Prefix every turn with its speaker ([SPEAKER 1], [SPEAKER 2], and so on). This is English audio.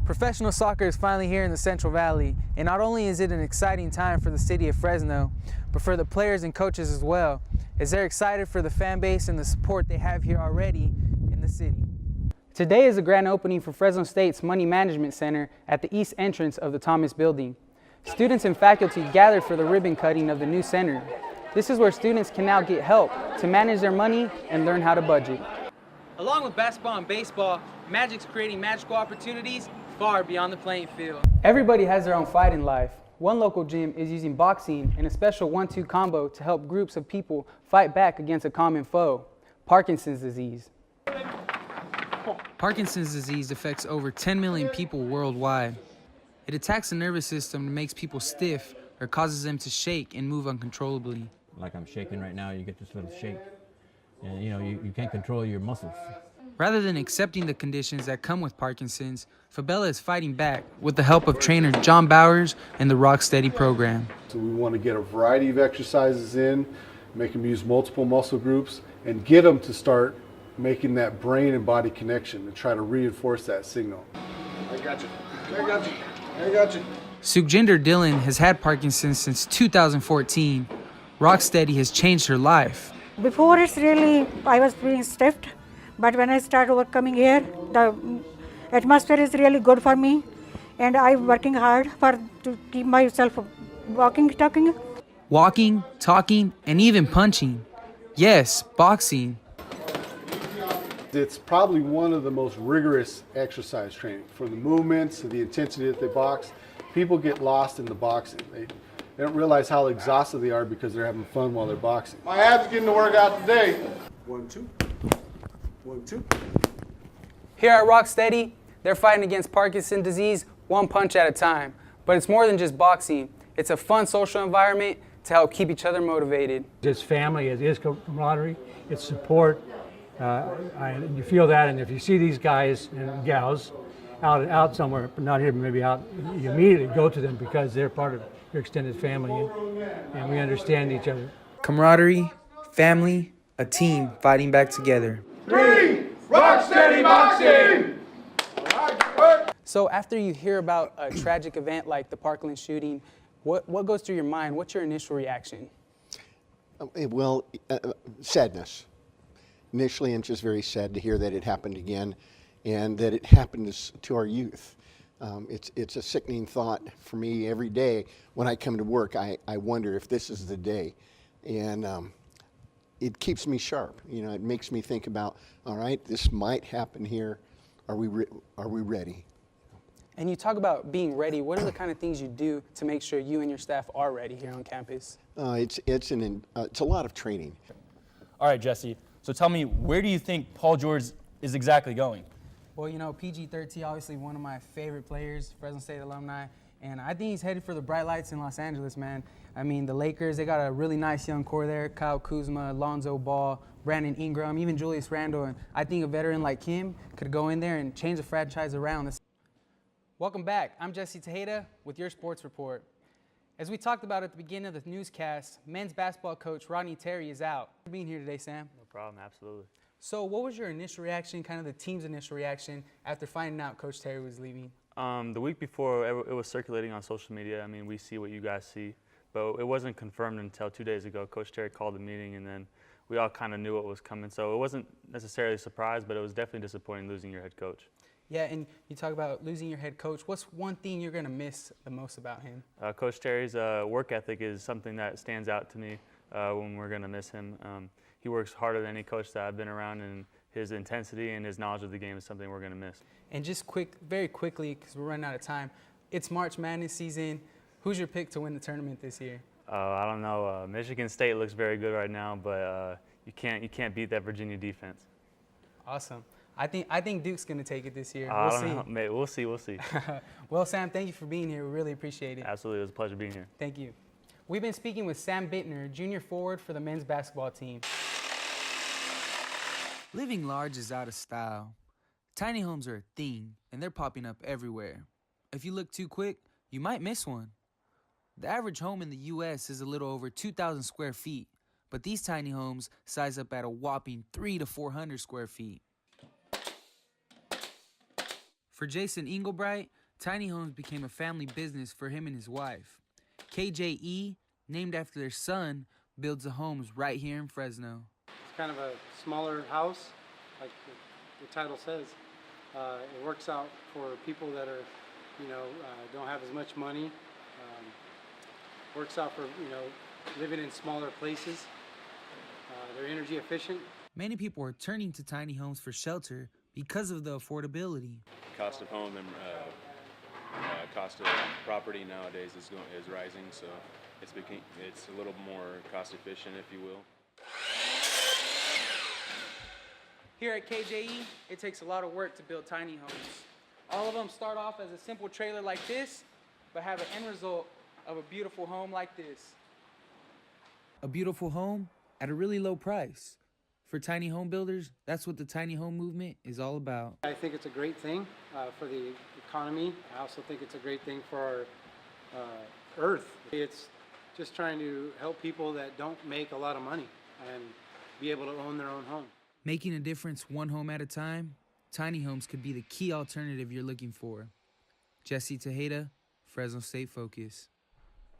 [SPEAKER 1] Professional soccer is finally here in the Central Valley, and not only is it an exciting time for the city of Fresno, but for the players and coaches as well, as they're excited for the fan base and the support they have here already in the city. Today is the grand opening for Fresno State's Money Management Center at the east entrance of the Thomas Building. Students and faculty gathered for the ribbon cutting of the new center. This is where students can now get help to manage their money and learn how to budget. Along with basketball and baseball, Magic's creating magical opportunities far beyond the playing field. Everybody has their own fight in life. One local gym is using boxing and a special 1-2 combo to help groups of people fight back against a common foe, Parkinson's disease. Parkinson's disease affects over 10 million people worldwide. It attacks the nervous system and makes people stiff or causes them to shake and move uncontrollably.
[SPEAKER 2] Like I'm shaking right now, you get this little shake. And you can't control your muscles.
[SPEAKER 1] Rather than accepting the conditions that come with Parkinson's, Fabella is fighting back with the help of trainer John Bowers and the Rock Steady program.
[SPEAKER 3] So we want to get a variety of exercises in, make them use multiple muscle groups, and get them to start making that brain and body connection and try to reinforce that signal. I got you. I got you. I got you.
[SPEAKER 1] Sukhjinder Dillon has had Parkinson's since 2014. Rock Steady has changed her life.
[SPEAKER 4] Before I was being stiffed, but when I start overcoming here, the atmosphere is really good for me, and I'm working hard to keep myself walking, talking, and even punching. Yes, boxing.
[SPEAKER 3] It's probably one of the most rigorous exercise training. From the movements to the intensity that they box, people get lost in the boxing. They don't realize how exhausted they are because they're having fun while they're boxing. My abs getting to work out today. 1, 2. 1, 2.
[SPEAKER 1] Here at Rock Steady, they're fighting against Parkinson's disease one punch at a time. But it's more than just boxing. It's a fun social environment to help keep each other motivated.
[SPEAKER 5] It's family, it is camaraderie, it's support. You feel that, and if you see these guys and gals out somewhere, but not here, but maybe out, you immediately go to them because they're part of your extended family, and we understand each other.
[SPEAKER 1] Camaraderie, family, a team fighting back together.
[SPEAKER 3] 3, Rock Steady Boxing!
[SPEAKER 1] So after you hear about a tragic event like the Parkland shooting, what goes through your mind? What's your initial reaction?
[SPEAKER 6] Well, sadness. Initially, I'm just very sad to hear that it happened again, and that it happened to our youth. It's a sickening thought for me every day. When I come to work, I wonder if this is the day. And it keeps me sharp. It makes me think about, all right, this might happen here. Are we ready? And
[SPEAKER 1] you talk about being ready. What are the kind of things you do to make sure you and your staff are ready here on campus?
[SPEAKER 6] It's a lot of training.
[SPEAKER 7] All right, Jesse. So tell me, where do you think Paul George is exactly going?
[SPEAKER 1] Well, PG-13, obviously one of my favorite players, Fresno State alumni, and I think he's headed for the bright lights in Los Angeles, man. I mean, the Lakers, they got a really nice young core there, Kyle Kuzma, Lonzo Ball, Brandon Ingram, even Julius Randle, and I think a veteran like him could go in there and change the franchise around. Welcome back. I'm Jesse Tejeda with your Sports Report. As we talked about at the beginning of the newscast, men's basketball coach Rodney Terry is out. Thanks for being here today, Sam.
[SPEAKER 7] No problem, absolutely.
[SPEAKER 1] So what was your initial reaction, kind of the team's initial reaction after finding out Coach Terry was leaving?
[SPEAKER 7] The week before, it was circulating on social media. I mean, we see what you guys see, but it wasn't confirmed until 2 days ago. Coach Terry called the meeting, and then we all kind of knew what was coming. So it wasn't necessarily a surprise, but it was definitely disappointing losing your head coach.
[SPEAKER 1] Yeah, and you talk about losing your head coach. What's one thing you're going to miss the most about him?
[SPEAKER 7] Coach Terry's work ethic is something that stands out to me when we're going to miss him. He works harder than any coach that I've been around, and his intensity and his knowledge of the game is something we're going to miss.
[SPEAKER 1] And just very quickly, because we're running out of time, it's March Madness season. Who's your pick to win the tournament this year?
[SPEAKER 7] I don't know. Michigan State looks very good right now, but you can't beat that Virginia defense.
[SPEAKER 1] Awesome. I think Duke's going to take it this year.
[SPEAKER 7] We'll see. We'll see.
[SPEAKER 1] Well, Sam, thank you for being here. We really appreciate it.
[SPEAKER 7] Absolutely. It was a pleasure being here.
[SPEAKER 1] Thank you. We've been speaking with Sam Bittner, junior forward for the men's basketball team. Living large is out of style. Tiny homes are a thing, and they're popping up everywhere. If you look too quick, you might miss one. The average home in the U.S. is a little over 2,000 square feet, but these tiny homes size up at a whopping 300 to 400 square feet. For Jason Engelbright, tiny homes became a family business for him and his wife. KJE, named after their son, builds the homes right here in Fresno.
[SPEAKER 8] It's kind of a smaller house, like the title says. It works out for people that are, don't have as much money. Works out for, living in smaller places. They're energy efficient.
[SPEAKER 1] Many people are turning to tiny homes for shelter because of the affordability.
[SPEAKER 9] Cost of home and cost of property nowadays is rising, so it's a little more cost efficient, if you will.
[SPEAKER 1] Here at KJE, it takes a lot of work to build tiny homes. All of them start off as a simple trailer like this, but have an end result of a beautiful home like this. A beautiful home at a really low price. For tiny home builders, that's what the tiny home movement is all about.
[SPEAKER 8] I think it's a great thing for the economy. I also think it's a great thing for our earth. It's just trying to help people that don't make a lot of money and be able to own their own home.
[SPEAKER 1] Making a difference one home at a time, tiny homes could be the key alternative you're looking for. Jesse Tejeda, Fresno State Focus.